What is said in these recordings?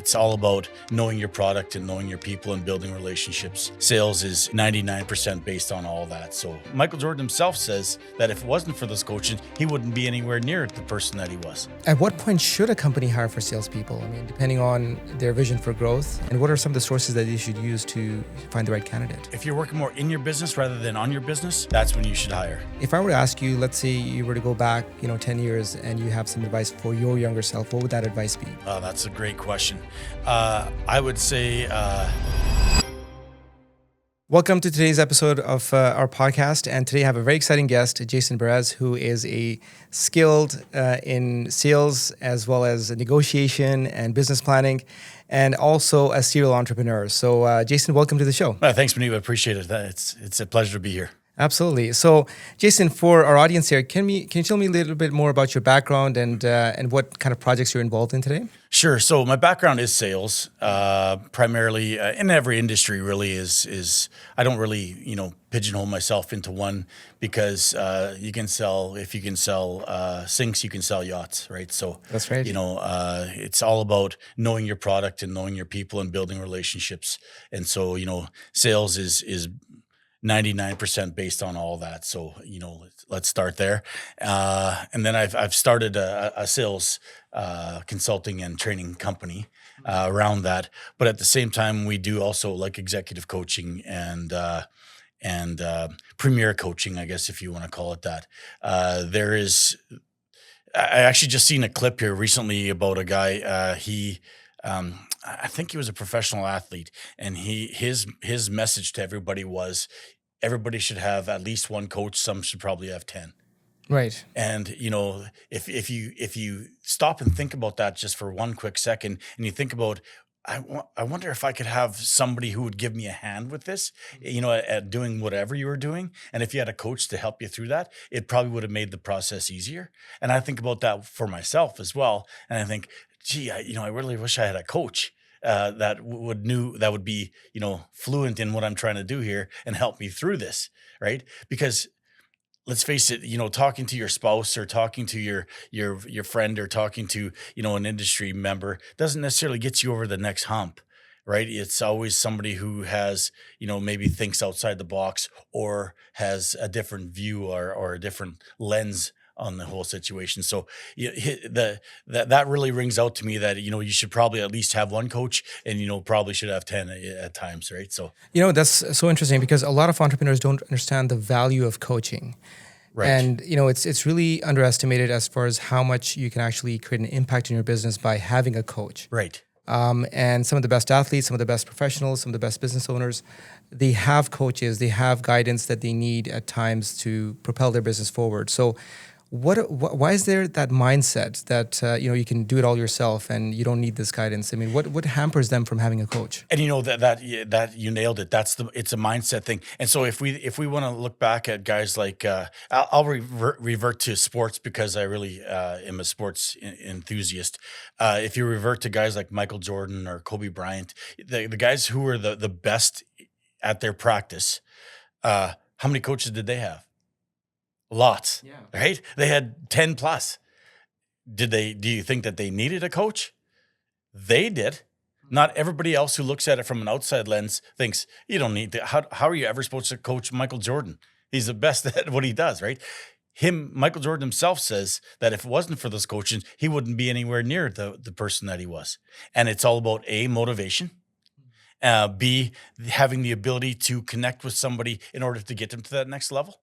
It's all about knowing your product and knowing your people and building relationships. Sales is 99% based on all that. So Michael Jordan himself says that if it wasn't for this coaching, he wouldn't be anywhere near the person that he was. At what point should a company hire for salespeople? I mean, depending on their vision for growth, and what are some of the sources that they should use to find the right candidate? If you're working more in your business rather than on your business, that's when you should hire. If I were to ask you, let's say you were to go back, 10 years and you have some advice for your younger self, what would that advice be? That's a great question. I would say... Welcome to today's episode of our podcast. And today I have a very exciting guest, Jason Beres, who is a skilled in sales as well as negotiation and business planning, and also a serial entrepreneur. So Jason, welcome to the show. Thanks, Manib. I appreciate it. It's a pleasure to be here. Absolutely. So, Jason, for our audience here, can you tell me a little bit more about your background and what kind of projects you're involved in today? Sure. So my background is sales, primarily in every industry. Really is I don't really pigeonhole myself into one because if you can sell sinks, you can sell yachts, right? So that's right. It's all about knowing your product and knowing your people and building relationships. And so sales is 99% based on all that. So, let's start there. And then I've started a sales consulting and training company around that. But at the same time, we do also like executive coaching and premier coaching, I guess, if you want to call it that. I actually just seen a clip here recently about a guy, I think he was a professional athlete, and his message to everybody was everybody should have at least one coach. Some should probably have 10. Right. And if you stop and think about that just for one quick second, and you think about, I wonder if I could have somebody who would give me a hand with this, at doing whatever you were doing. And if you had a coach to help you through that, it probably would have made the process easier. And I think about that for myself as well. And I think, gee, I really wish I had a coach that would be, fluent in what I'm trying to do here and help me through this, right? Because let's face it, talking to your spouse or talking to your friend or talking to, an industry member doesn't necessarily get you over the next hump, right? It's always somebody who has, maybe thinks outside the box or has a different view or a different lens on the whole situation. So that really rings out to me that, you should probably at least have one coach and, probably should have 10 at times, right? So, that's so interesting because a lot of entrepreneurs don't understand the value of coaching. Right. And, it's really underestimated as far as how much you can actually create an impact in your business by having a coach. Right. And some of the best athletes, some of the best professionals, some of the best business owners, they have coaches, they have guidance that they need at times to propel their business forward. So why is there that mindset that you can do it all yourself and you don't need this guidance? I mean, what hampers them from having a coach? And that you nailed it. It's a mindset thing. And so if we want to look back at guys like I'll revert to sports because I really am a sports enthusiast. If you revert to guys like Michael Jordan or Kobe Bryant, the guys who were the best at their practice, how many coaches did they have? Lots, yeah. Right? They had 10 plus. Do you think that they needed a coach? They did. Not everybody else who looks at it from an outside lens thinks you don't need to. How are you ever supposed to coach Michael Jordan? He's the best at what he does, right? Michael Jordan himself says that if it wasn't for those coaches, he wouldn't be anywhere near the person that he was. And it's all about A, motivation, B, having the ability to connect with somebody in order to get them to that next level.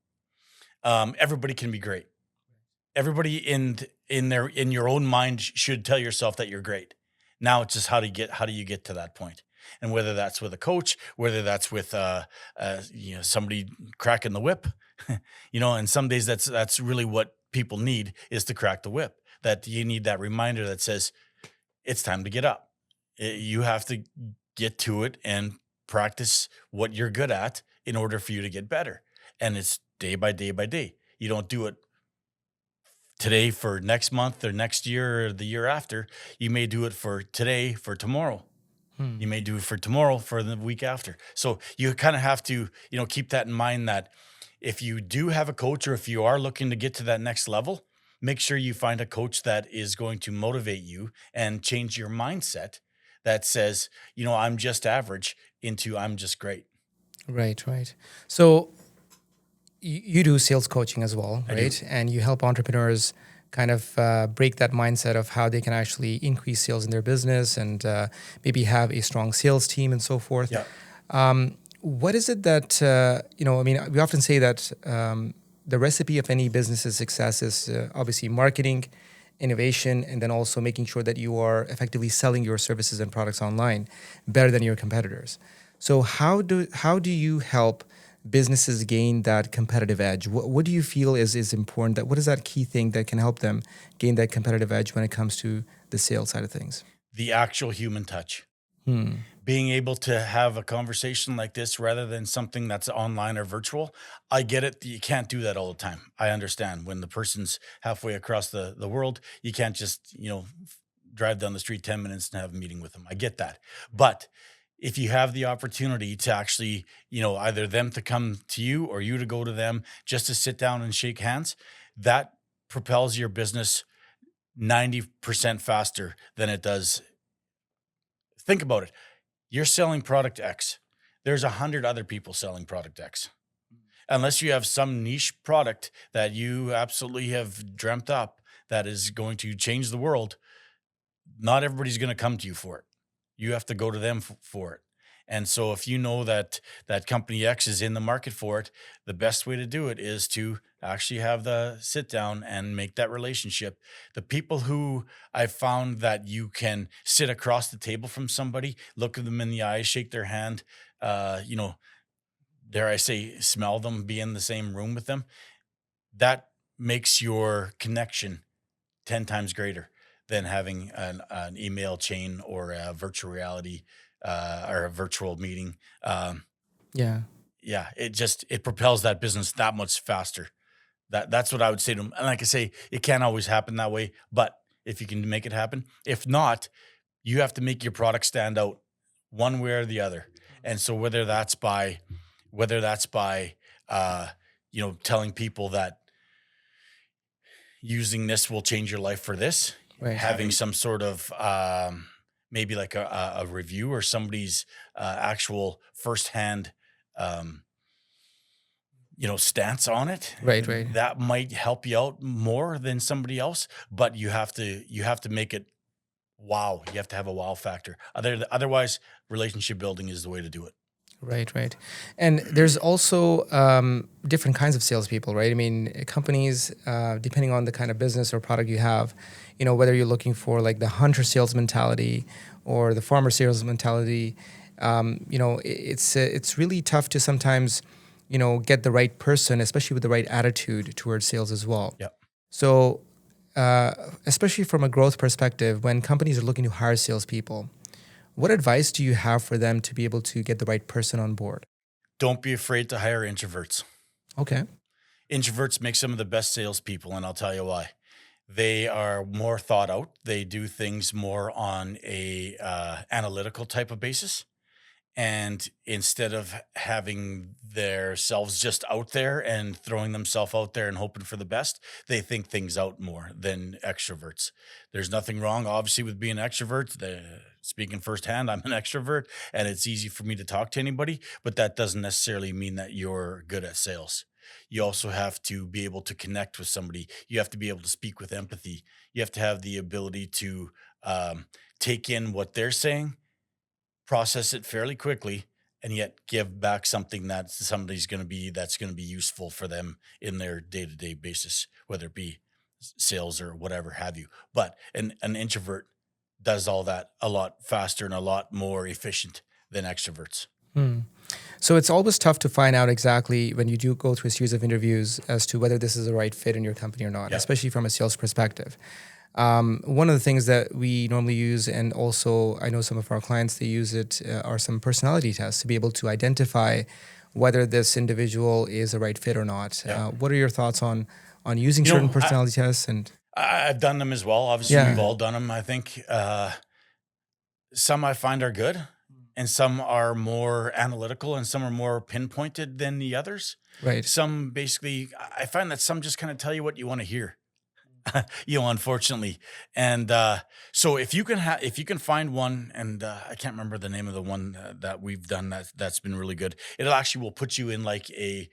Everybody can be great. Everybody in your own mind should tell yourself that you're great. Now it's just how do you get to that point? And whether that's with a coach, whether that's with somebody cracking the whip, and some days that's really what people need is to crack the whip. That you need that reminder that says it's time to get up. You have to get to it and practice what you're good at in order for you to get better. And it's day by day by day. You don't do it today for next month or next year or the year after. You may do it for today, for tomorrow. You may do it for tomorrow, for the week after. So you kind of have to, keep that in mind that if you do have a coach or if you are looking to get to that next level, make sure you find a coach that is going to motivate you and change your mindset that says, I'm just average into I'm just great. Right, right. So you do sales coaching as well, I do. right? And you help entrepreneurs kind of break that mindset of how they can actually increase sales in their business and maybe have a strong sales team and so forth. Yeah. What is it that, I mean, we often say that the recipe of any business's success is obviously marketing, innovation, and then also making sure that you are effectively selling your services and products online better than your competitors. So how do you help businesses gain that competitive edge? What do you feel is important? What is that key thing that can help them gain that competitive edge when it comes to the sales side of things? The actual human touch. Hmm. Being able to have a conversation like this rather than something that's online or virtual. I get it. You can't do that all the time. I understand when the person's halfway across the world, you can't just, drive down the street 10 minutes and have a meeting with them. I get that. But if you have the opportunity to actually, either them to come to you or you to go to them just to sit down and shake hands, that propels your business 90% faster than it does. Think about it. You're selling product X. There's 100 other people selling product X. Unless you have some niche product that you absolutely have dreamt up that is going to change the world, not everybody's going to come to you for it. You have to go to them for it. And so if you know that company X is in the market for it, the best way to do it is to actually have the sit down and make that relationship. The people who I've found that you can sit across the table from somebody, look at them in the eyes, shake their hand, dare I say, smell them, be in the same room with them, that makes your connection 10 times greater than having an email chain or a virtual reality or a virtual meeting. Yeah. Yeah, it propels that business that much faster. That's what I would say to them. And like I say, it can't always happen that way, but if you can make it happen, if not, you have to make your product stand out one way or the other. And so whether that's by telling people that using this will change your life for this, Right. having some sort of maybe like a review or somebody's actual firsthand um, stance on it, Right. Right. that might help you out more than somebody else. But you have to make it wow. You have to have a wow factor. Otherwise, relationship building is the way to do it. Right, right. And there's also different kinds of salespeople, right? I mean, companies, depending on the kind of business or product you have, whether you're looking for like the hunter sales mentality or the farmer sales mentality, it's really tough to sometimes, get the right person, especially with the right attitude towards sales as well. Yeah. So, especially from a growth perspective, when companies are looking to hire salespeople, what advice do you have for them to be able to get the right person on board? Don't be afraid to hire introverts. Okay. Introverts make some of the best salespeople, and I'll tell you why. They are more thought out. They do things more on a analytical type of basis. And instead of having themselves just out there and throwing themselves out there and hoping for the best, they think things out more than extroverts. There's nothing wrong, obviously, with being an extrovert. Speaking firsthand, I'm an extrovert, and it's easy for me to talk to anybody, but that doesn't necessarily mean that you're good at sales. You also have to be able to connect with somebody. You have to be able to speak with empathy. You have to have the ability to take in what they're saying, process it fairly quickly, and yet give back something that that's going to be useful for them in their day-to-day basis, whether it be sales or whatever have you. But an introvert does all that a lot faster and a lot more efficient than extroverts. Hmm. So it's always tough to find out exactly when you do go through a series of interviews as to whether this is the right fit in your company or not, Yeah. especially from a sales perspective. One of the things that we normally use, and also I know some of our clients, they use it, are some personality tests to be able to identify whether this individual is a right fit or not. Yeah. What are your thoughts on using You know, certain personality tests? And I've done them as well. Obviously, Yeah. we've all done them. I think some I find are good, and some are more analytical, and some are more pinpointed than the others. Right. Some basically, I find that some just kind of tell you what you want to hear. Unfortunately. And so if you can find one, and I can't remember the name of the one that we've done that's been really good. It'll actually will put you in like a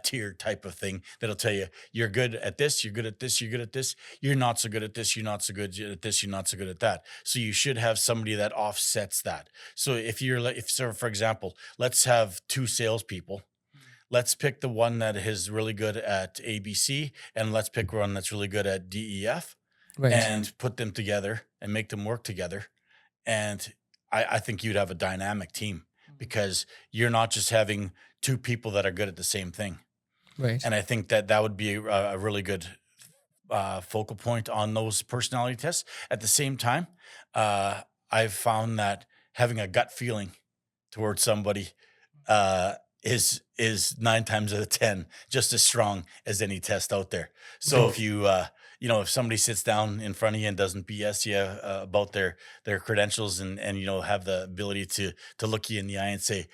tier type of thing that'll tell you you're good at this, you're good at this, you're good at this, you're not so good at this, you're not so good at this, you're not so good at that. So you should have somebody that offsets that. So if you're like, if so, for example, let's have two salespeople. Let's pick the one that is really good at ABC, and let's pick one that's really good at DEF, Right. and put them together and make them work together. And I think you'd have a dynamic team because you're not just having two people that are good at the same thing. Right. And I think that that would be a really good focal point on those personality tests. At the same time, I've found that having a gut feeling towards somebody uh, is 9 times out of 10 just as strong as any test out there. So if Right. if somebody sits down in front of you and doesn't BS you about their credentials and have the ability to look you in the eye and say,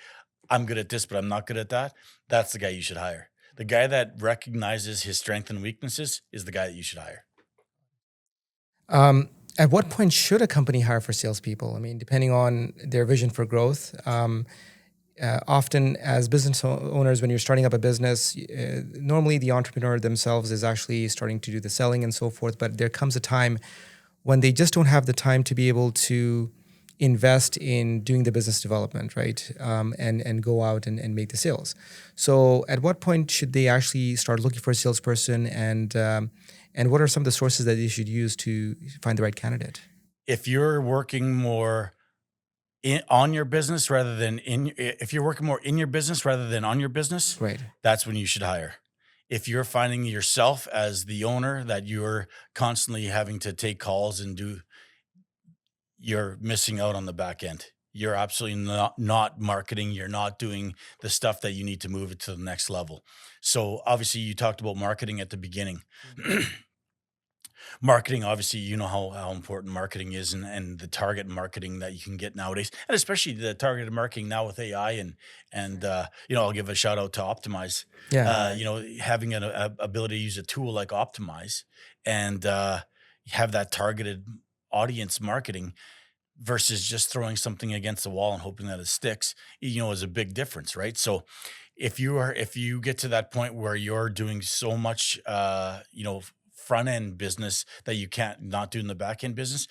I'm good at this, but I'm not good at that, that's the guy you should hire. The guy that recognizes his strengths and weaknesses is the guy that you should hire. Um, at what point should a company hire for salespeople? I mean, depending on their vision for growth. Often, as business owners, when you're starting up a business, normally the entrepreneur themselves is actually starting to do the selling and so forth. But there comes a time when they just don't have the time to be able to invest in doing the business development, right? And go out and make the sales. So, at what point should they actually start looking for a salesperson, and what are some of the sources that they should use to find the right candidate? If you're working more on your business rather than if you're working more in your business rather than on your business, Right. that's when you should hire. If you're finding yourself as the owner that you're constantly having to take calls and do, you're missing out on the back end. You're absolutely not marketing. You're not doing the stuff that you need to move it to the next level. So obviously you talked about marketing at the beginning. Marketing, obviously, you know how important marketing is, and the target marketing that you can get nowadays, and especially the targeted marketing now with AI and I'll give a shout out to Optimize. Yeah. Having an ability to use a tool like Optimize and have that targeted audience marketing versus just throwing something against the wall and hoping that it sticks, is a big difference, right? So if you get to that point where you're doing so much front end business that you can't not do in the back end business,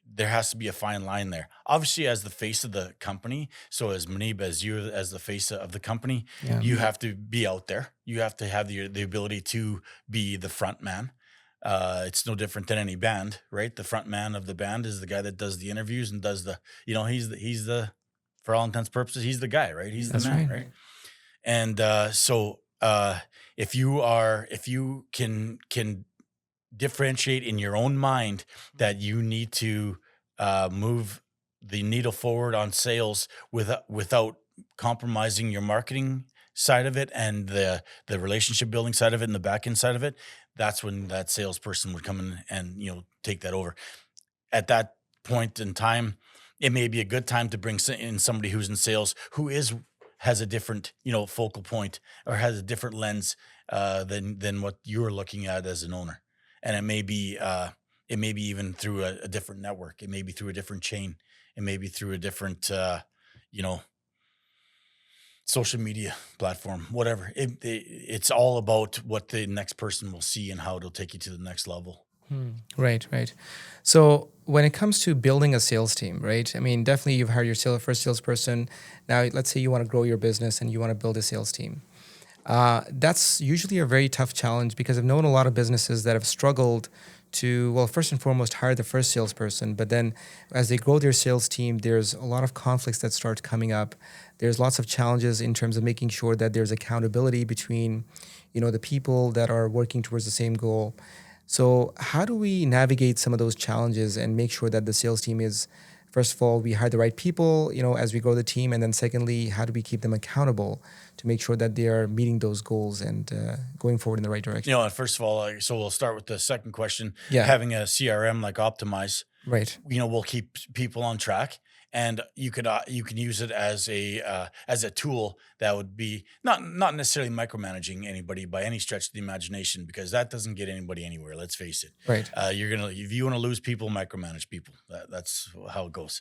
there has to be a fine line there. Obviously, as the face of the company, so as Manib, as you as the face of the company, Yeah. you have to be out there. You have to have the ability to be the front man. It's no different than any band, right? The front man of the band is the guy that does the interviews and does he's the for all intents and purposes, he's the guy, right? He's the That's man, right. right? And if you can differentiate in your own mind that you need to move the needle forward on sales without compromising your marketing side of it and the relationship building side of it and the back end side of it, that's when that salesperson would come in and take that over. At that point in time, it may be a good time to bring in somebody who's in sales who has a different focal point or has a different lens than what you're looking at as an owner. And it may be even through a different network. It may be through a different chain. It may be through a different social media platform, whatever. It's all about what the next person will see and how it'll take you to the next level. Right, right. So when it comes to building a sales team, right? I mean, definitely you've hired your first salesperson. Now, let's say you want to grow your business and you want to build a sales team. That's usually a very tough challenge because I've known a lot of businesses that have struggled to, well, first and foremost, hire the first salesperson. But then as they grow their sales team, there's a lot of conflicts that start coming up. There's lots of challenges in terms of making sure that there's accountability between, the people that are working towards the same goal. So how do we navigate some of those challenges and make sure that the sales team is, first of all, we hire the right people, as we grow the team, and then secondly, how do we keep them accountable to make sure that they are meeting those goals and going forward in the right direction? And first of all, so we'll start with the second question. Yeah. Having a CRM like Optimize, Right. will keep people on track. and you can use it as a tool that would be not necessarily micromanaging anybody by any stretch of the imagination, because that doesn't get anybody anywhere. Let's face it. Right. If you want to lose people, micromanage people. That's how it goes.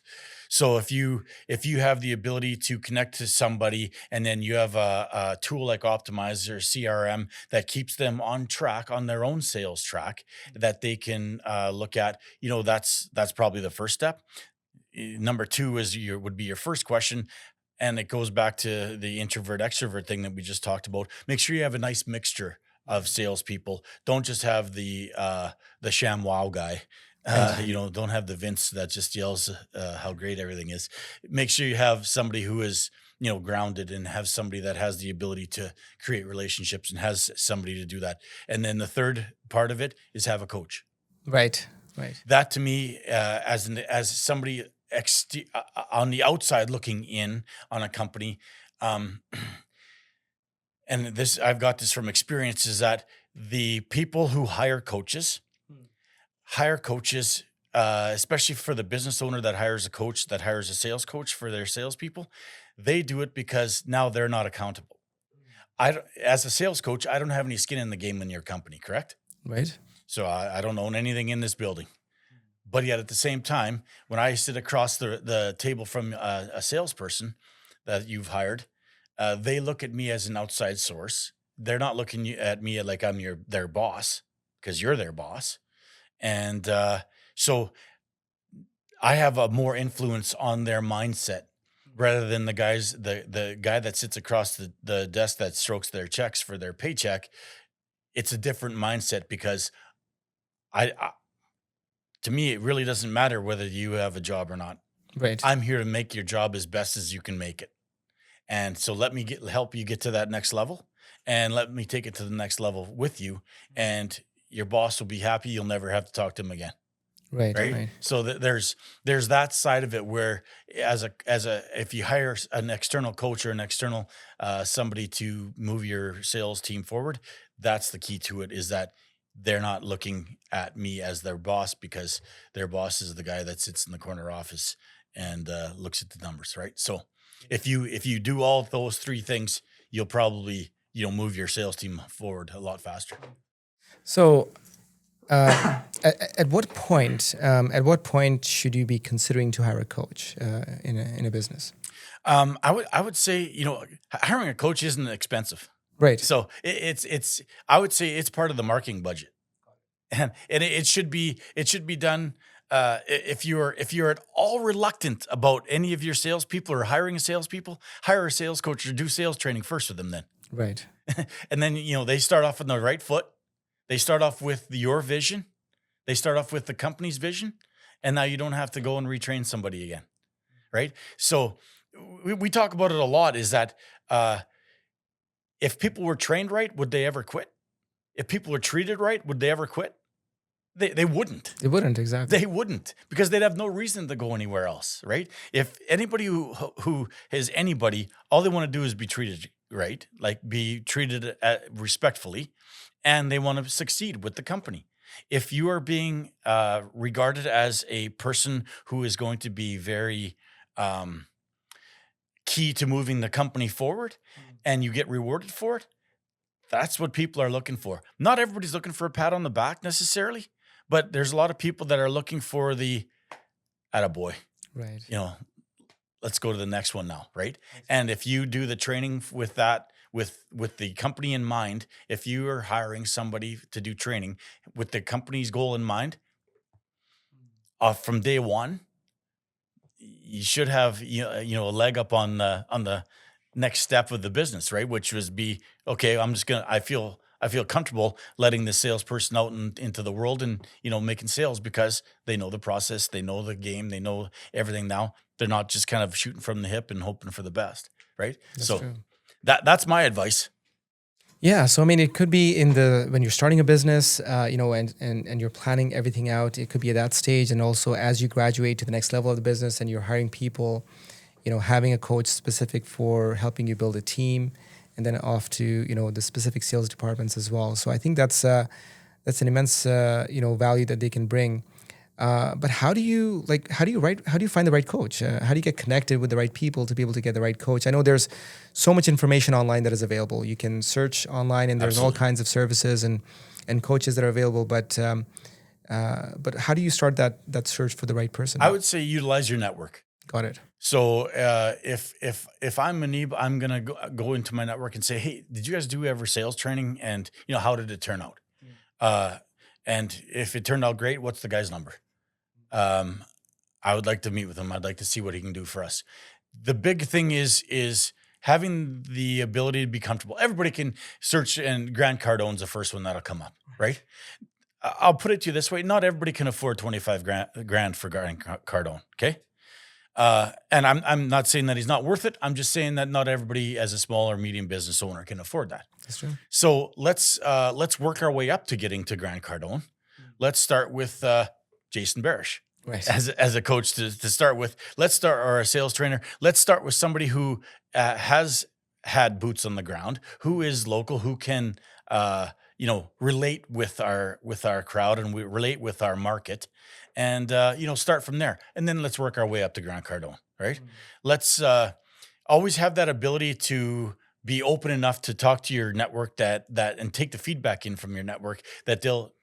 So if you have the ability to connect to somebody, and then you have a tool like Optimizer, CRM, that keeps them on track, on their own sales track, that they can look at, that's probably the first step. Number two would be your first question. And it goes back to the introvert extrovert thing that we just talked about. Make sure you have a nice mixture of salespeople. Don't just have the sham wow guy. Don't have the Vince that just yells how great everything is. Make sure you have somebody who is grounded, and have somebody that has the ability to create relationships and has somebody to do that. And then the third part of it is have a coach. Right. Right. That to me, as somebody on the outside looking in on a company, and this I've got this from experience, is that the people who hire coaches, especially for the business owner that hires a sales coach for their salespeople, they do it because now they're not accountable. As a sales coach, I don't have any skin in the game in your company, correct? Right. So I don't own anything in this building. But yet at the same time, when I sit across the table from a salesperson that you've hired, they look at me as an outside source. They're not looking at me like I'm their boss, because you're their boss. And so I have a more influence on their mindset, rather than the guy that sits across the desk that strokes their checks for their paycheck. It's a different mindset, because to me, it really doesn't matter whether you have a job or not. Right. I'm here to make your job as best as you can make it. And so let me help you get to that next level, and let me take it to the next level with you. And your boss will be happy. You'll never have to talk to him again. Right. Right. Right. So there's that side of it, where if you hire an external coach or an external somebody to move your sales team forward, that's the key to it, is that they're not looking at me as their boss, because their boss is the guy that sits in the corner office and looks at the numbers, right? So if you do all of those three things, you'll probably move your sales team forward a lot faster. So, at what point should you be considering to hire a coach in a business? I would say hiring a coach isn't expensive. Right. So it's I would say it's part of the marketing budget, and it should be done. If you're at all reluctant about any of your salespeople or hiring salespeople, hire a sales coach or do sales training first with them then. Right. And then they start off on the right foot. They start off with your vision. They start off with the company's vision, and now you don't have to go and retrain somebody again, right? So we talk about it a lot. Is that if people were trained right, would they ever quit? If people were treated right, would they ever quit? They wouldn't. They wouldn't, exactly. They wouldn't, because they'd have no reason to go anywhere else, right? If anybody who is anybody, all they want to do is be treated right, like be treated respectfully, and they want to succeed with the company. If you are being regarded as a person who is going to be very key to moving the company forward, and you get rewarded for it, that's what people are looking for. Not everybody's looking for a pat on the back necessarily, but there's a lot of people that are looking for the attaboy. Right. Let's go to the next one now, right? And if you do the training with that, with the company in mind, if you are hiring somebody to do training with the company's goal in mind, from day one, you should have a leg up on the next step of the business, right? Which was okay. I feel comfortable letting the salesperson out into the world and making sales, because they know the process, they know the game, they know everything now. They're not just kind of shooting from the hip and hoping for the best, right? That's so true. That's my advice. Yeah, so I mean, it could be when you're starting a business, and you're planning everything out. It could be at that stage, and also as you graduate to the next level of the business and you're hiring people, having a coach specific for helping you build a team, and then off to the specific sales departments as well. So I think that's an immense value that they can bring. But how do you find the right coach? How do you get connected with the right people to be able to get the right coach? I know there's so much information online that is available. You can search online, and there's all Absolutely. kinds of services and coaches that are available. But how do you start that search for the right person? I would say utilize your network. Got it. So if I'm Manib, I'm gonna go into my network and say, hey, did you guys do ever sales training? And how did it turn out? Uh, and if it turned out great, what's the guy's number? Um, I would like to meet with him. I'd like to see what he can do for us. The big thing is having the ability to be comfortable. Everybody can search, and Grant Cardone's the first one that'll come up, right? I'll put it to you this way: not everybody can afford 25 grand for Grant Cardone. Okay. And I'm not saying that he's not worth it. I'm just saying that not everybody, as a small or medium business owner, can afford that. That's true. So let's work our way up to getting to Grant Cardone. Let's start with Jason Beres Right. as a coach to start with. Let's start, or a sales trainer. Let's start with somebody who has had boots on the ground, who is local, who can relate with our crowd, and we relate with our market, and start from there. And then let's work our way up to Grant Cardone. Right? Let's always have that ability to be open enough to talk to your network that and take the feedback in from your network, that they'll,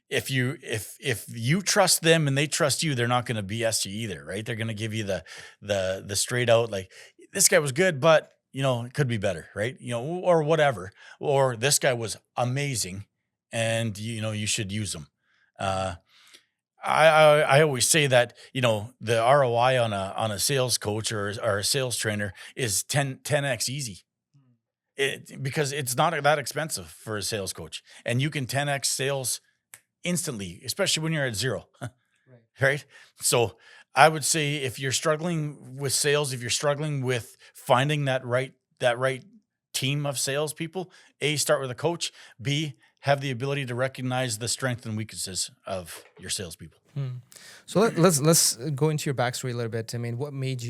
if you trust them and they trust you, they're not going to BS you either, right? They're going to give you the straight out, like, this guy was good, but it could be better, right? Or whatever. Or this guy was amazing, and you should use him. I always say that the ROI on a sales coach or a sales trainer is 10x easy. Because it's not that expensive for a sales coach, and you can 10x sales instantly, especially when you're at zero. Right? So I would say, if you're struggling with sales, if you're struggling with finding that right team of salespeople, A, start with a coach. B, have the ability to recognize the strengths and weaknesses of your salespeople. So let's go into your backstory a little bit. I mean, what made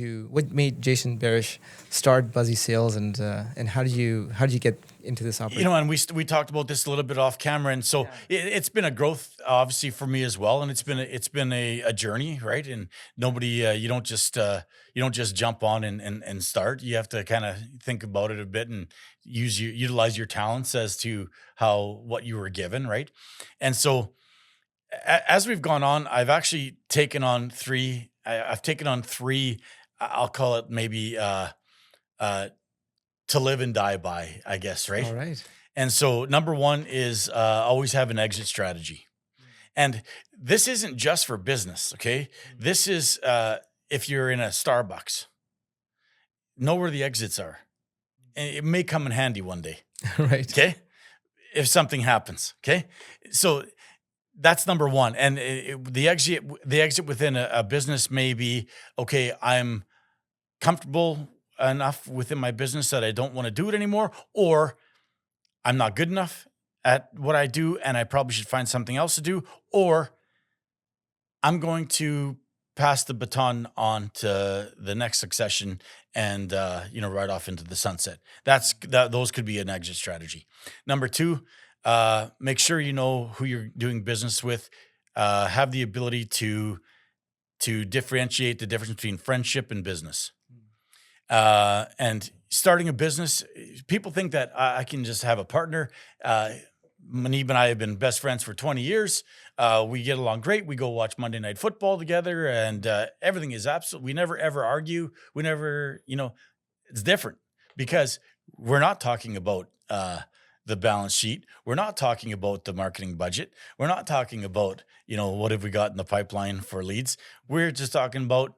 Jason Beres start Buzzy Sales, and how did you get into this operation? And we talked about this a little bit off camera, and so it's been a growth, obviously, for me as well, and it's been a journey, right? And nobody, you don't just jump on and start. You have to kind of think about it a bit and utilize your talents as to what you were given, right? And so, as we've gone on, I've actually taken on three. I've taken on three. I'll call it maybe to live and die by, I guess, right? All right. And so, number one is always have an exit strategy. And this isn't just for business, okay? This is if you're in a Starbucks, know where the exits are. And it may come in handy one day. Right. Okay? If something happens, okay? So that's number one. And the exit within a business may be, okay, I'm comfortable enough within my business that I don't want to do it anymore, or I'm not good enough at what I do and I probably should find something else to do, or I'm going to pass the baton on to the next succession and ride off into the sunset. Those could be an exit strategy. Number two, make sure you know who you're doing business with. Have the ability to differentiate the difference between friendship and business. And starting a business, people think that I can just have a partner. Manib and I have been best friends for 20 years. We get along great. We go watch Monday Night Football together, and everything is absolutely. We never ever argue. We never, it's different because we're not talking about the balance sheet. We're not talking about the marketing budget. We're not talking about what have we got in the pipeline for leads. We're just talking about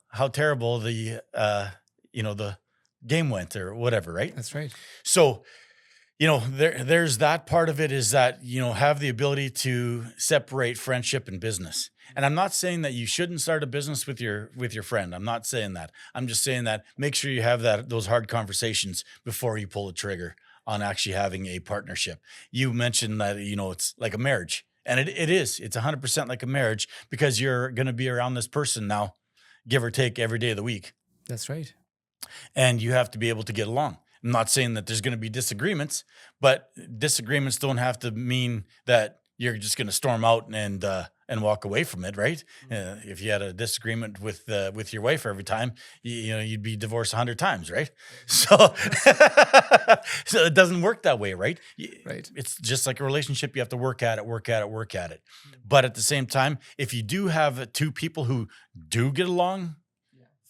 how terrible the the game went or whatever, right? That's right. So, there's that part of it, is that, have the ability to separate friendship and business. And I'm not saying that you shouldn't start a business with your friend. I'm not saying that. I'm just saying that make sure you have those hard conversations before you pull the trigger on actually having a partnership. You mentioned that, it's like a marriage, and it is. It's 100% like a marriage, because you're going to be around this person now, give or take, every day of the week. That's right. And you have to be able to get along. I'm not saying that there's going to be disagreements, but disagreements don't have to mean that you're just going to storm out and and walk away from it, right? If you had a disagreement with your wife every time, you'd be divorced 100 times, right? So, so it doesn't work that way, right? Right. It's just like a relationship. You have to work at it. But at the same time, if you do have two people who do get along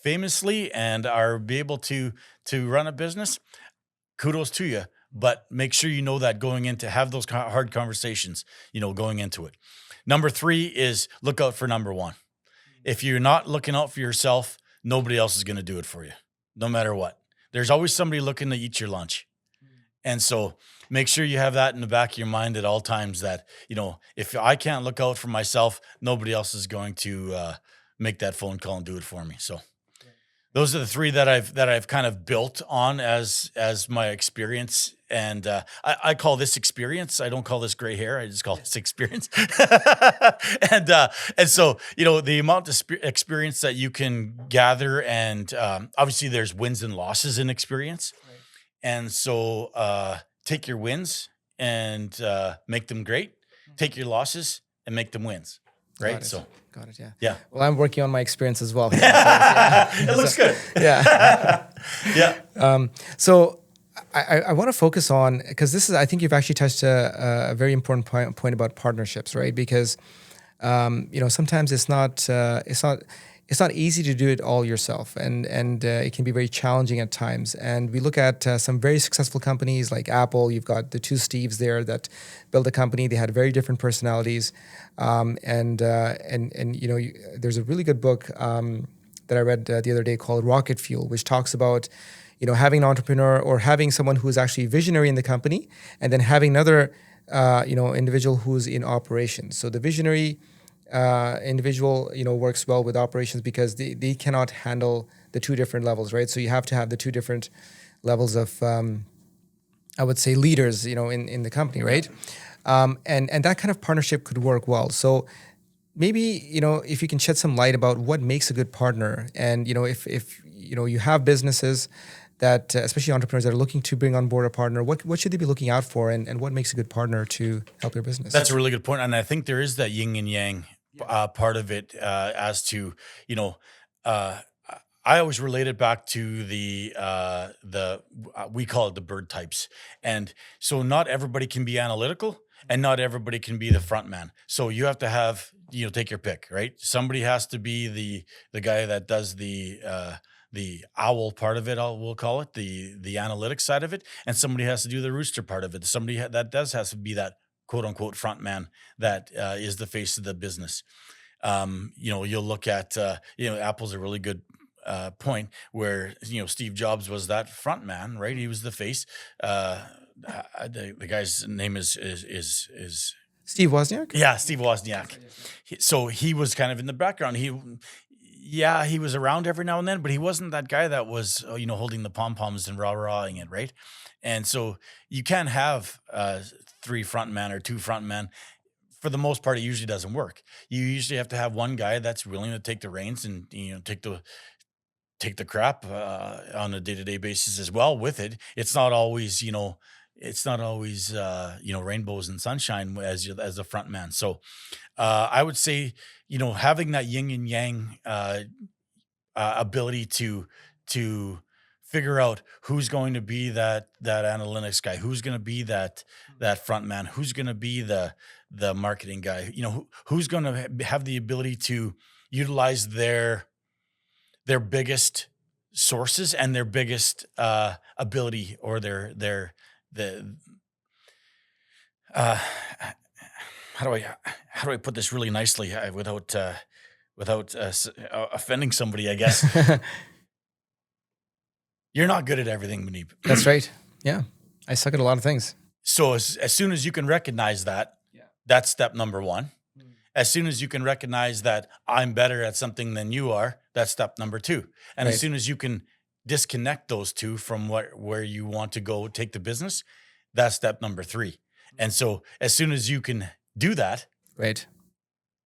famously and are be able to run a business, kudos to you. But make sure you know that going into have those hard conversations, going into it. Number 3 is look out for number 1. If you're not looking out for yourself, nobody else is going to do it for you, no matter what. There's always somebody looking to eat your lunch. And so make sure you have that in the back of your mind at all times that, if I can't look out for myself, nobody else is going to make that phone call and do it for me. So those are the 3 that I've kind of built on as my experience. And I call this experience. I don't call this gray hair. I just call this experience. and so, the amount of experience that you can gather, and obviously there's wins and losses in experience. Right. And so take your wins and make them great. Take your losses and make them wins. Right. Got it. Yeah. Yeah. Well, I'm working on my experience as well. It looks good. Yeah. Yeah. So I want to focus on, because I think you've actually touched a very important point about partnerships, right? Because, sometimes it's not easy to do it all yourself, and it can be very challenging at times. And we look at some very successful companies like Apple. You've got the 2 Steves there that built a company. They had very different personalities, and there's a really good book that I read the other day called Rocket Fuel, which talks about having an entrepreneur or having someone who's actually visionary in the company, and then having another individual who's in operations. So the visionary individual, works well with operations because they cannot handle the 2 different levels, right? So you have to have the 2 different levels of, I would say, leaders, in the company, right? And that kind of partnership could work well. So maybe, if you can shed some light about what makes a good partner, and, if you have businesses that, especially entrepreneurs that are looking to bring on board a partner, what should they be looking out for, and what makes a good partner to help their business? That's a really good point. And I think there is that yin and yang part of it as to, I always relate it back to we call it the bird types. And so not everybody can be analytical and not everybody can be the front man. So you have to have, take your pick, right? Somebody has to be the guy that does the owl part of it, we'll call it the analytics side of it. And somebody has to do the rooster part of it. Somebody that has to be that quote unquote front man that is the face of the business. You'll look at, Apple's a really good point where, Steve Jobs was that front man, right? He was the face. The guy's name is Steve Wozniak? Yeah, Steve Wozniak. So he was kind of in the background. He was around every now and then, but he wasn't that guy that was, holding the pom-poms and rah-rahing it, right? And so you can't have 3 front men or 2 front men. For the most part, it usually doesn't work. You usually have to have one guy that's willing to take the reins and, take the crap on a day-to-day basis as well with it. It's not always, rainbows and sunshine as a front man. So I would say, having that yin and yang ability to figure out who's going to be that analytics guy, who's going to be that front man, who's going to be the marketing guy, who's going to have the ability to utilize their biggest sources and their biggest ability, or how do I put this really nicely without offending somebody, I guess. You're not good at everything, Manib. That's right. Yeah. I suck at a lot of things. So as soon as you can recognize that, that's step number 1. As soon as you can recognize that I'm better at something than you are, that's step number 2. And as soon as you can disconnect those 2 from where you want to go take the business, that's step number 3. And so as soon as you can do that, right,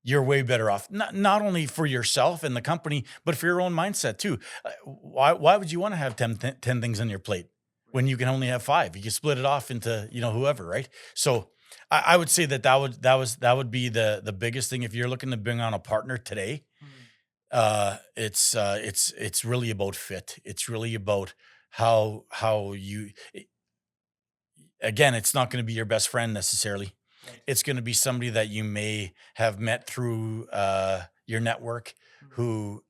you're way better off, not only for yourself and the company, but for your own mindset too. Why would you want to have 10 things on your plate when you can only have 5? You can split it off into, whoever, right? So I would say that would be the biggest thing if you're looking to bring on a partner today. It's really about fit. It's really about how you. Again, it's not going to be your best friend necessarily. Right. It's going to be somebody that you may have met through your network, who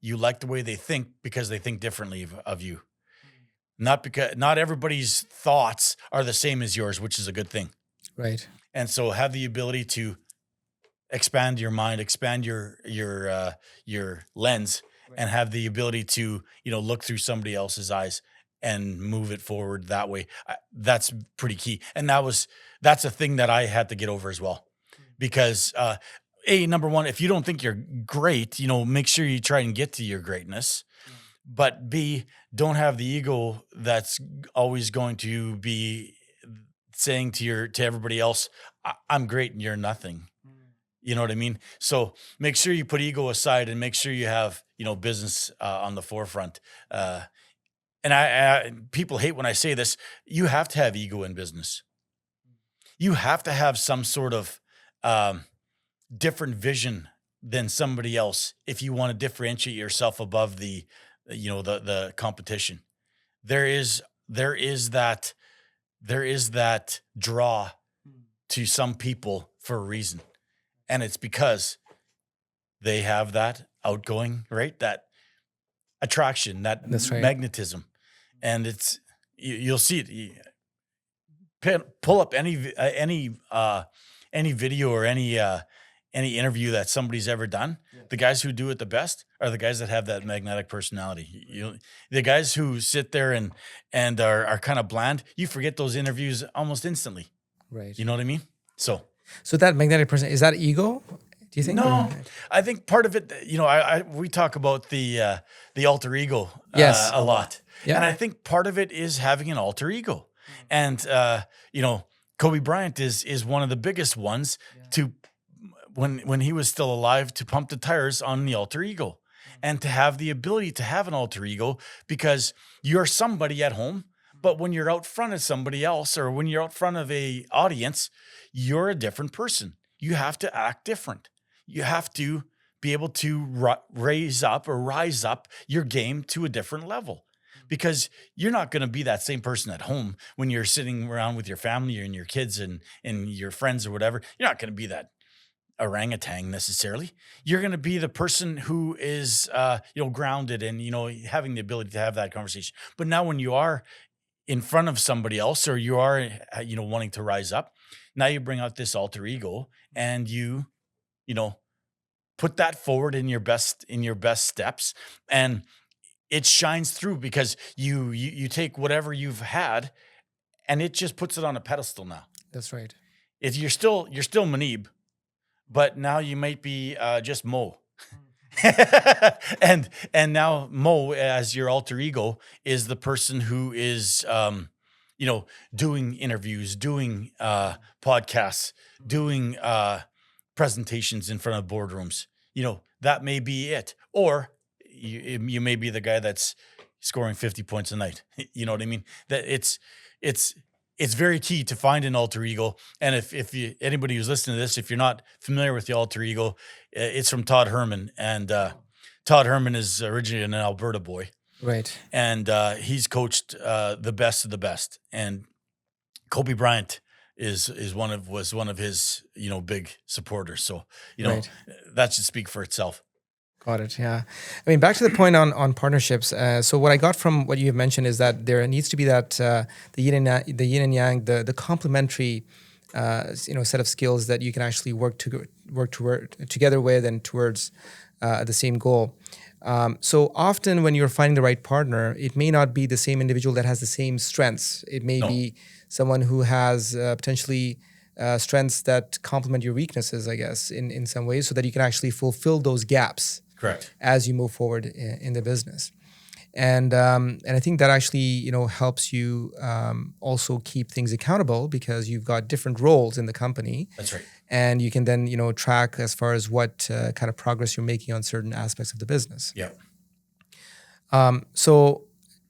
you like the way they think because they think differently of you. Not because not everybody's thoughts are the same as yours, which is a good thing. Right. And so have the ability to expand your mind, expand your lens, and have the ability to look through somebody else's eyes and move it forward that way. That's pretty key, and that's a thing that I had to get over as well, because number one, if you don't think you're great, make sure you try and get to your greatness. But B, don't have the ego that's always going to be saying to everybody else, I'm great and you're nothing. You know what I mean? So make sure you put ego aside and make sure you have, business on the forefront. And people hate when I say this. You have to have ego in business. You have to have some sort of different vision than somebody else if you want to differentiate yourself above the competition. There is that draw to some people for a reason. And it's because they have that outgoing, right? That attraction, that That's right. magnetism. And you'll see it. Pull up any video or any interview that somebody's ever done. Yeah. The guys who do it the best are the guys that have that magnetic personality. The guys who sit there and are kind of bland, you forget those interviews almost instantly. Right. You know what I mean? So that magnetic person, is that ego? Do you think? No, I think part of it, we talk about the alter ego Yes. A lot. Yeah. And I think part of it is having an alter ego. And, Kobe Bryant is one of the biggest ones to, when he was still alive, to pump the tires on the alter ego and to have the ability to have an alter ego, because you're somebody at home, but when you're out front of somebody else, or when you're out front of a audience, you're a different person. You have to act different. You have to be able to rise up your game to a different level, because you're not going to be that same person at home when you're sitting around with your family and your kids and your friends or whatever. You're not going to be that orangutan necessarily. You're going to be the person who is, grounded and, having the ability to have that conversation. But now when you are in front of somebody else, or you are, wanting to rise up, now you bring out this alter ego and you put that forward in your best steps, and it shines through, because you take whatever you've had and it just puts it on a pedestal now. That's right. If you're still Manib, but now you might be just Mo. and now Mo, as your alter ego, is the person who is doing interviews, doing podcasts, doing presentations in front of boardrooms. That may be it. Or you may be the guy that's scoring 50 points a night. You know what I mean? That it's very key to find an alter ego. And if anybody who's listening to this, if you're not familiar with the alter ego, it's from Todd Herman. And Todd Herman is originally an Alberta boy. Right. And he's coached the best of the best. And Kobe Bryant was one of his big supporters. So Right. that should speak for itself. Got it. Yeah. I mean, back to the point on partnerships. So what I got from what you have mentioned is that there needs to be that the yin and yang, the complementary, set of skills that you can actually work together with and towards the same goal. So often when you're finding the right partner, it may not be the same individual that has the same strengths. It may be someone who has potentially strengths that complement your weaknesses, I guess, in some ways, so that you can actually fulfill those gaps. Correct. As you move forward in the business. And I think that actually, helps you also keep things accountable, because you've got different roles in the company. That's right. And you can then, track as far as what kind of progress you're making on certain aspects of the business. Yeah. So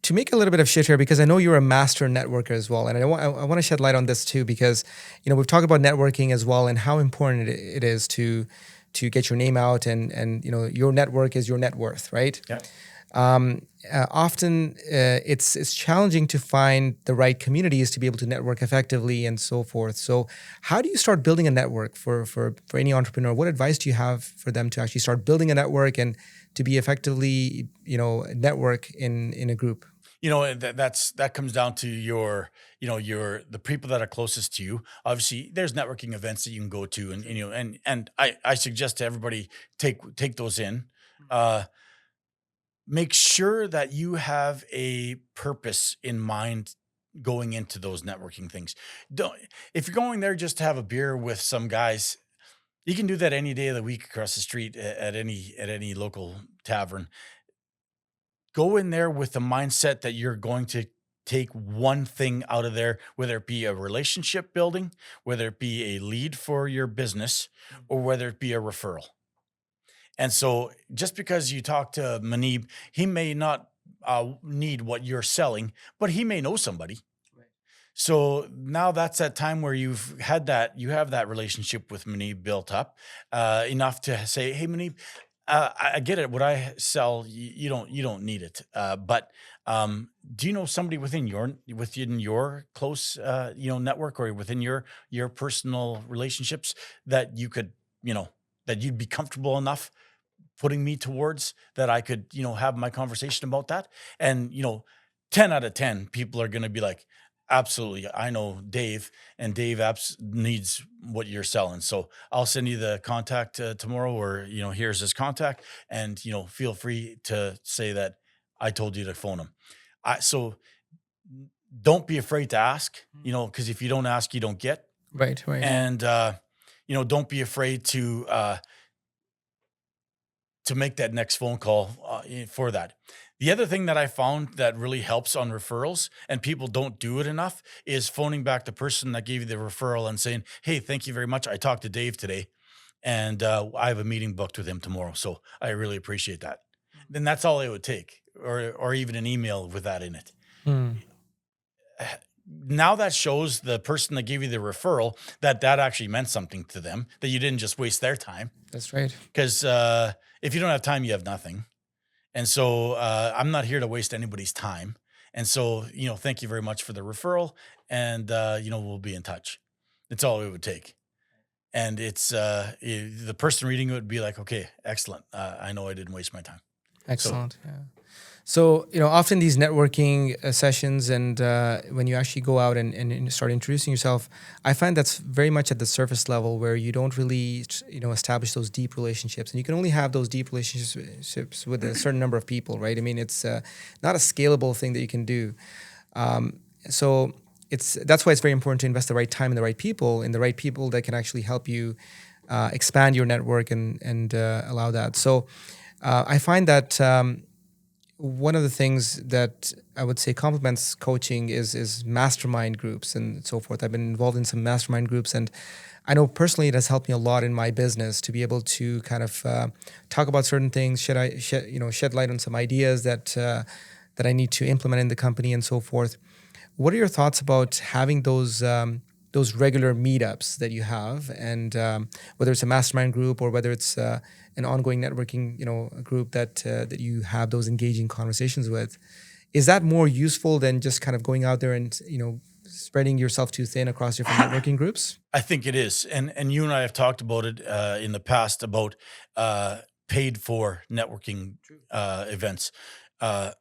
to make a little bit of shit here, because I know you're a master networker as well, and I want to shed light on this too, because we've talked about networking as well and how important it is to get your name out, and your network is your net worth, right? Yeah. Often it's challenging to find the right communities to be able to network effectively and so forth. So how do you start building a network for any entrepreneur? What advice do you have for them to actually start building a network and to be effectively, network in a group? That comes down to the people that are closest to you. Obviously, there's networking events that you can go to, and I suggest to everybody take those in. Make sure that you have a purpose in mind going into those networking things. Don't If you're going there just to have a beer with some guys, you can do that any day of the week across the street at any local tavern. Go in there with the mindset that you're going to take one thing out of there, whether it be a relationship building, whether it be a lead for your business, or whether it be a referral. And so, just because you talk to Manib, he may not need what you're selling, but he may know somebody. Right. So now that's that time where you have that relationship with Manib built up enough to say, "Hey, Manib, I get it. What I sell, you don't need it. But do you know somebody within your close network, or within your personal relationships, that you could that you'd be comfortable enough putting me towards, that I could have my conversation about that?" And 10 out of 10 people are going to be like, "Absolutely, I know Dave, and Dave needs what you're selling. So I'll send you the contact tomorrow, or here's his contact, and feel free to say that I told you to phone him." So don't be afraid to ask, because if you don't ask, you don't get. Right, right. And don't be afraid to make that next phone call for that. The other thing that I found that really helps on referrals, and people don't do it enough, is phoning back the person that gave you the referral and saying, "Hey, thank you very much. I talked to Dave today, and I have a meeting booked with him tomorrow. So I really appreciate that." Then that's all it would take, or even an email with that in it. Hmm. Now that shows the person that gave you the referral that actually meant something to them, that you didn't just waste their time. That's right. Because if you don't have time, you have nothing. And so I'm not here to waste anybody's time. And so, thank you very much for the referral. And, we'll be in touch. It's all it would take. And the person reading it would be like, "Okay, excellent. I know I didn't waste my time." Excellent. Yeah. So, often these networking sessions, and when you actually go out and start introducing yourself, I find that's very much at the surface level, where you don't really, establish those deep relationships. And you can only have those deep relationships with a certain number of people, right? I mean, it's not a scalable thing that you can do. So that's why it's very important to invest the right time in the right people that can actually help you expand your network and allow that. So I find that one of the things that I would say complements coaching is mastermind groups and so forth. I've been involved in some mastermind groups, and I know personally it has helped me a lot in my business to be able to kind of talk about certain things, shed light on some ideas that I need to implement in the company and so forth. What are your thoughts about having those regular meetups that you have, and whether it's a mastermind group or whether it's an ongoing networking, group that you have those engaging conversations with? Is that more useful than just kind of going out there and spreading yourself too thin across different networking groups? I think it is. And you and I have talked about it in the past, about paid for networking events. Uh,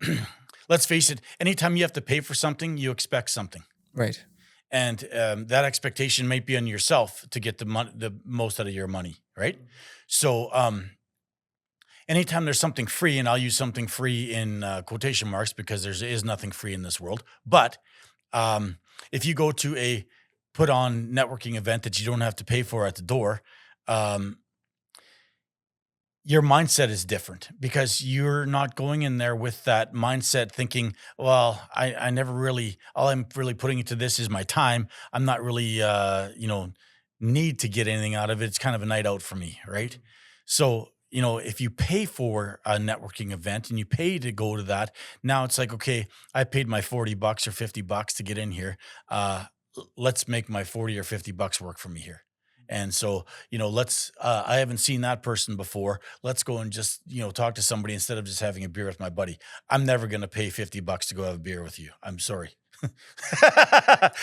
let's face it, anytime you have to pay for something, you expect something. Right. And that expectation might be on yourself to get the most out of your money, right? So anytime there's something free, and I'll use something free in quotation marks, because there is nothing free in this world. But if you go to a put on networking event that you don't have to pay for at the door, your mindset is different, because you're not going in there with that mindset thinking, "Well, I never really, all I'm really putting into this is my time. I'm not really, need to get anything out of it. It's kind of a night out for me." Right. So, if you pay for a networking event and you pay to go to that, now it's like, okay, I paid my $40 or $50 to get in here. Let's make my 40 or $50 work for me here. And so, I haven't seen that person before. Let's go and just, talk to somebody instead of just having a beer with my buddy. I'm never going to pay $50 to go have a beer with you. I'm sorry.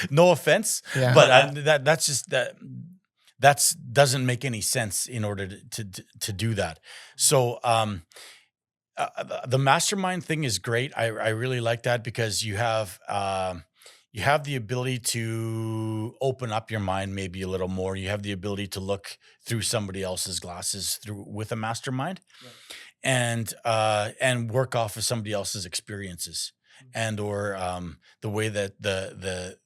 No offense, Yeah. but that's just that. Doesn't make any sense in order to do that. So the mastermind thing is great. I really like that because you have the ability to open up your mind maybe a little more. You have the ability to look through somebody else's glasses through with a mastermind, and work off of somebody else's experiences, and or the way that the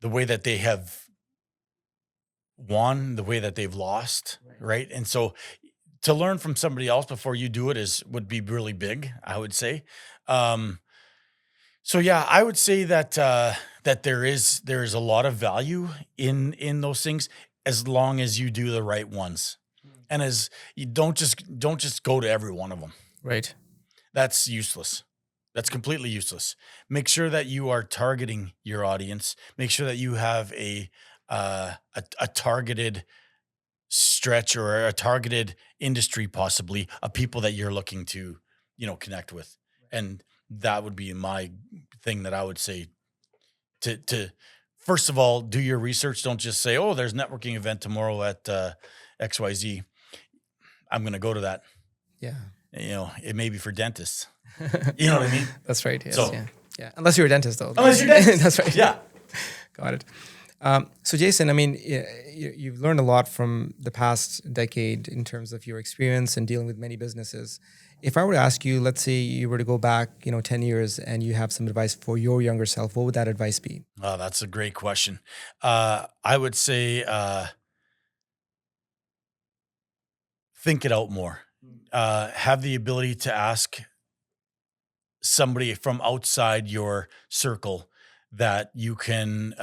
way that they have won, the way that they've lost, right? And so to learn from somebody else before you do it would be really big, I would say. Um, so yeah, I would say that that there is a lot of value in those things as long as you do the right ones, and as you don't just go to every one of them. Right. That's useless. That's completely useless. Make sure that you are targeting your audience. Make sure that you have a targeted stretch or a targeted industry, possibly, of people that you're looking to, connect with. And that would be my thing that I would say to first of all, do your research. Don't just say, oh, there's a networking event tomorrow at XYZ. I'm going to go to that. Yeah. It may be for dentists. You know what I mean? That's right. Yes. So- Yeah. Unless you're a dentist, though. Unless you're a dentist. That's right. Yeah. Got it. So, Jason, I mean, you've learned a lot from the past decade in terms of your experience and dealing with many businesses. If I were to ask you, let's say you were to go back, 10 years and you have some advice for your younger self, what would that advice be? Oh, that's a great question. I would say think it out more. Have the ability to ask somebody from outside your circle that you can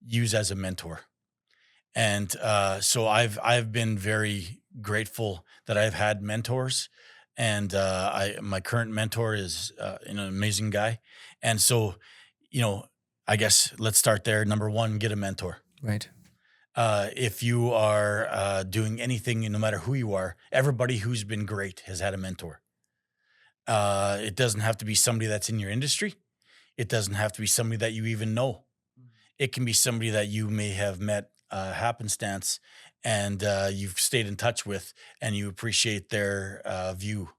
use as a mentor. And so I've been very grateful that I've had mentors, and my current mentor is an amazing guy. And so, I guess let's start there. Number one, get a mentor. Right. If you are doing anything, no matter who you are, everybody who's been great has had a mentor. It doesn't have to be somebody that's in your industry. It doesn't have to be somebody that you even know. It can be somebody that you may have met happenstance, and you've stayed in touch with, and you appreciate their view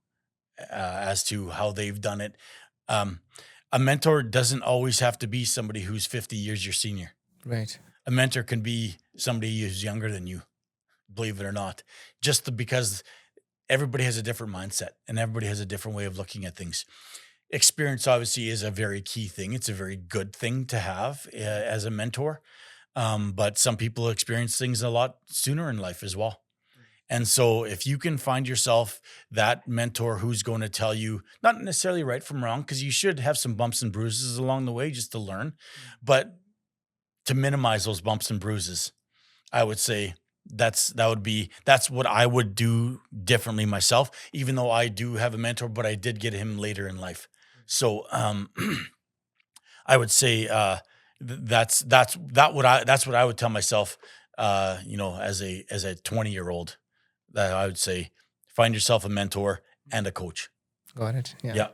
as to how they've done it. A mentor doesn't always have to be somebody who's 50 years your senior. Right. A mentor can be somebody who's younger than you, believe it or not, because everybody has a different mindset and everybody has a different way of looking at things. Experience obviously is a very key thing. It's a very good thing to have as a mentor. But some people experience things a lot sooner in life as well. And so if you can find yourself that mentor who's going to tell you, not necessarily right from wrong, because you should have some bumps and bruises along the way just to learn, but to minimize those bumps and bruises, I would say that's what I would do differently myself, even though I do have a mentor, but I did get him later in life. So I would say that's what I would tell myself, as a 20-year-old, that I would say find yourself a mentor and a coach. Got it. Yeah.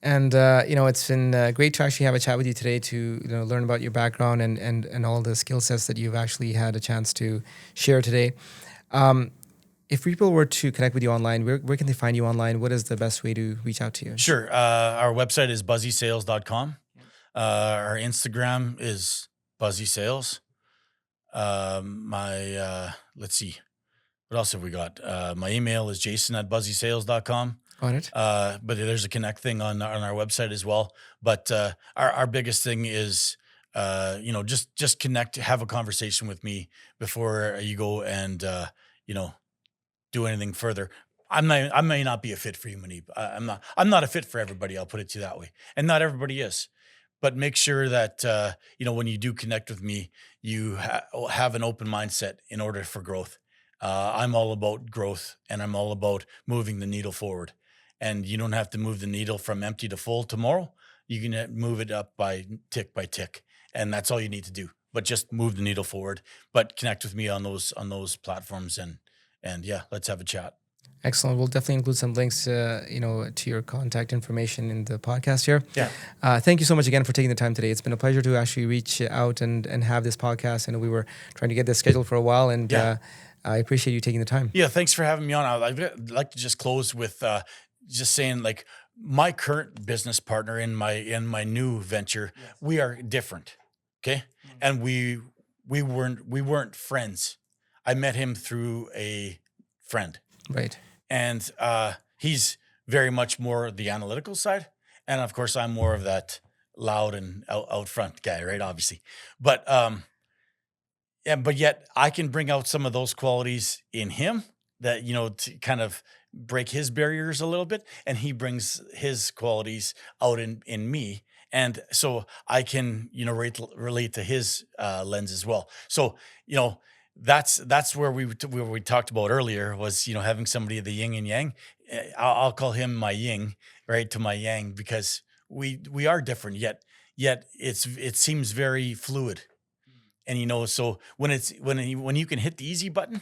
And it's been great to actually have a chat with you today to learn about your background and all the skill sets that you've actually had a chance to share today. If people were to connect with you online, where can they find you online? What is the best way to reach out to you? Sure. Our website is buzzysales.com. Our Instagram is Buzzy Sales. Let's see. What else have we got? My email is jason@buzzysales.com. Got it. But there's a connect thing on our website as well. But our biggest thing is, just connect, have a conversation with me before you go and, do anything further. I may not be a fit for you, Manip. I'm not a fit for everybody. I'll put it to you that way. And not everybody is. But make sure that, when you do connect with me, you have an open mindset in order for growth. I'm all about growth, and I'm all about moving the needle forward. And you don't have to move the needle from empty to full tomorrow. You can move it up by tick, and that's all you need to do. But just move the needle forward. But connect with me on those platforms, and yeah, let's have a chat. Excellent. We'll definitely include some links, to your contact information in the podcast here. Yeah. Thank you so much again for taking the time today. It's been a pleasure to actually reach out and have this podcast. And we were trying to get this scheduled for a while, and I appreciate you taking the time. Yeah, thanks for having me on. I'd like to just close with just saying, like, my current business partner in my new venture, we are different, okay? And we weren't friends. I met him through a friend, Right. and he's very much more the analytical side, and of course I'm more of that loud and out front guy, right? Obviously, but yeah, but yet I can bring out some of those qualities in him that, to kind of break his barriers a little bit, and he brings his qualities out in me. And so I can, relate to his lens as well. So, that's where we talked about earlier was, having somebody the yin and yang. I'll call him my yin, right, to my yang, because we are different, yet it seems very fluid. And so when you can hit the easy button,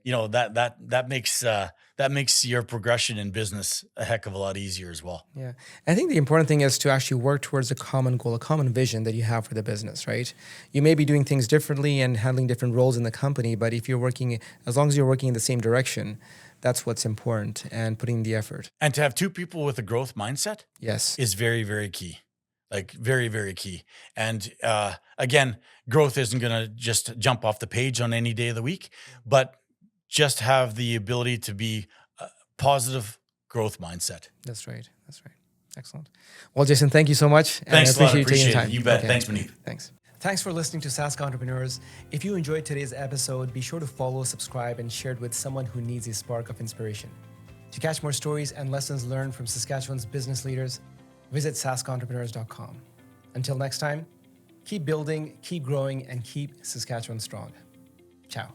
that makes your progression in business a heck of a lot easier as well. Yeah. I think the important thing is to actually work towards a common goal, a common vision that you have for the business, right? You may be doing things differently and handling different roles in the company, but as long as you're working in the same direction, that's what's important, and putting the effort. And to have two people with a growth mindset, Yes. is very, very key. Like, very, very key. And again, growth isn't going to just jump off the page on any day of the week, but just have the ability to be a positive growth mindset. That's right. Excellent. Well, Jason, thank you so much. Thanks and I a lot. appreciate you taking the time. You bet. Thanks, Mandeep. Thanks. Thanks for listening to Sask Entrepreneurs. If you enjoyed today's episode, be sure to follow, subscribe, and share it with someone who needs a spark of inspiration. To catch more stories and lessons learned from Saskatchewan's business leaders, visit SaskEntrepreneurs.com. Until next time, keep building, keep growing, and keep Saskatchewan strong. Ciao.